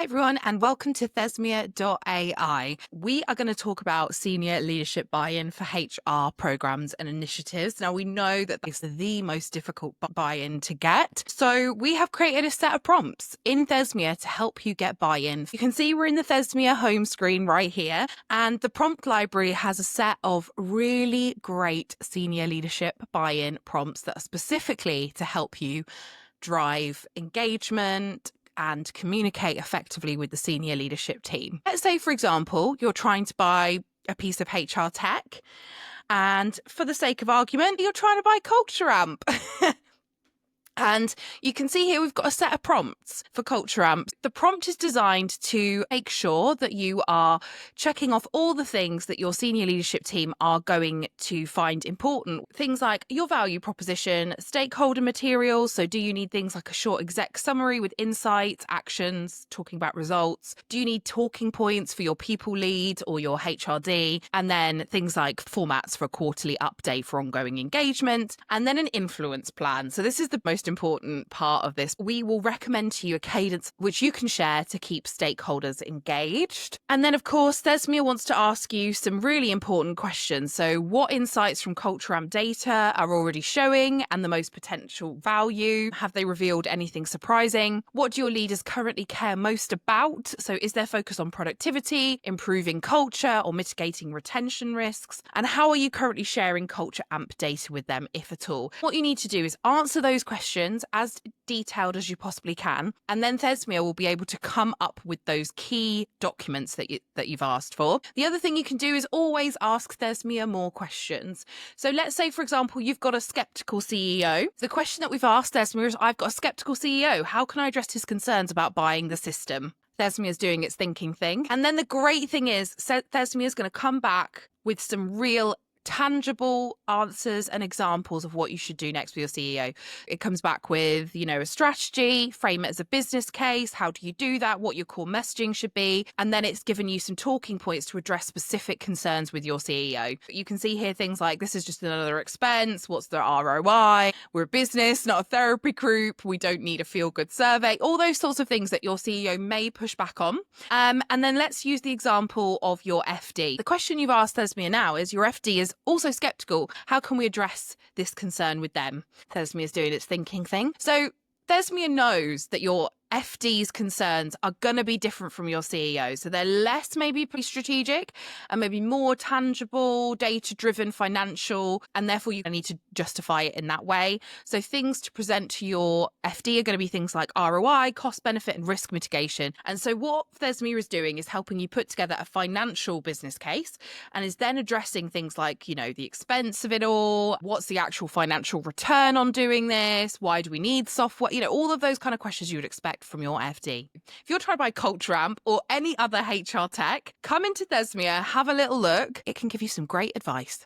Hi everyone, and welcome to Thesmia.ai. We are going to talk about senior leadership buy-in for HR programs and initiatives. Now, we know that this is the most difficult buy-in to get. So we have created a set of prompts in Thesmia to help you get buy-in. You can see we're in the Thesmia home screen right here, and the prompt library has a set of really great senior leadership buy-in prompts that are specifically to help you drive engagement and communicate effectively with the senior leadership team. Let's say, for example, you're trying to buy a piece of HR tech, and for the sake of argument, you're trying to buy Culture Amp. And you can see here we've got a set of prompts for Culture Amp. The prompt is designed to make sure that you are checking off all the things that your senior leadership team are going to find important. Things like your value proposition, stakeholder materials. So do you need things like a short exec summary with insights, actions, talking about results? Do you need talking points for your people lead or your HRD? And then things like formats for a quarterly update for ongoing engagement, and then an influence plan. So this is the most important part of this. We will recommend to you a cadence which you can share to keep stakeholders engaged. And then, of course, Thesmia wants to ask you some really important questions. So what insights from Culture Amp data are already showing and the most potential value? Have they revealed anything surprising? What do your leaders currently care most about? So is there focus on productivity, improving culture, or mitigating retention risks? And how are you currently sharing Culture Amp data with them, if at all? What you need to do is answer those questions as detailed as you possibly can, and then Thesmia will be able to come up with those key documents that you've asked for. The other thing you can do is always ask Thesmia more questions. So let's say, for example, you've got a skeptical CEO. The question that we've asked Thesmia is, I've got a skeptical CEO. How can I address his concerns about buying the system? Thesmia is doing its thinking thing. And then the great thing is Thesmia is going to come back with some real tangible answers and examples of what you should do next with your CEO. It comes back with, a strategy, frame it as a business case. How do you do that? What your core messaging should be. And then it's given you some talking points to address specific concerns with your CEO. You can see here things like, this is just another expense. What's the ROI? We're a business, not a therapy group. We don't need a feel-good survey. All those sorts of things that your CEO may push back on. And then let's use the example of your FD. The question you've asked Thesmia now is, your FD is also skeptical. How can we address this concern with them? Thesmia is doing its thinking thing. So Thesmia knows that your FD's concerns are going to be different from your CEO. So they're less maybe pretty strategic and maybe more tangible, data-driven, financial, and therefore you need to justify it in that way. So things to present to your FD are going to be things like ROI, cost benefit, and risk mitigation. And so what Thesmia is doing is helping you put together a financial business case and is then addressing things like, the expense of it all, what's the actual financial return on doing this, why do we need software, all of those kind of questions you would expect from your FD. If you're trying to buy Culture Amp or any other HR tech, come into Thesmia, have a little look. It can give you some great advice.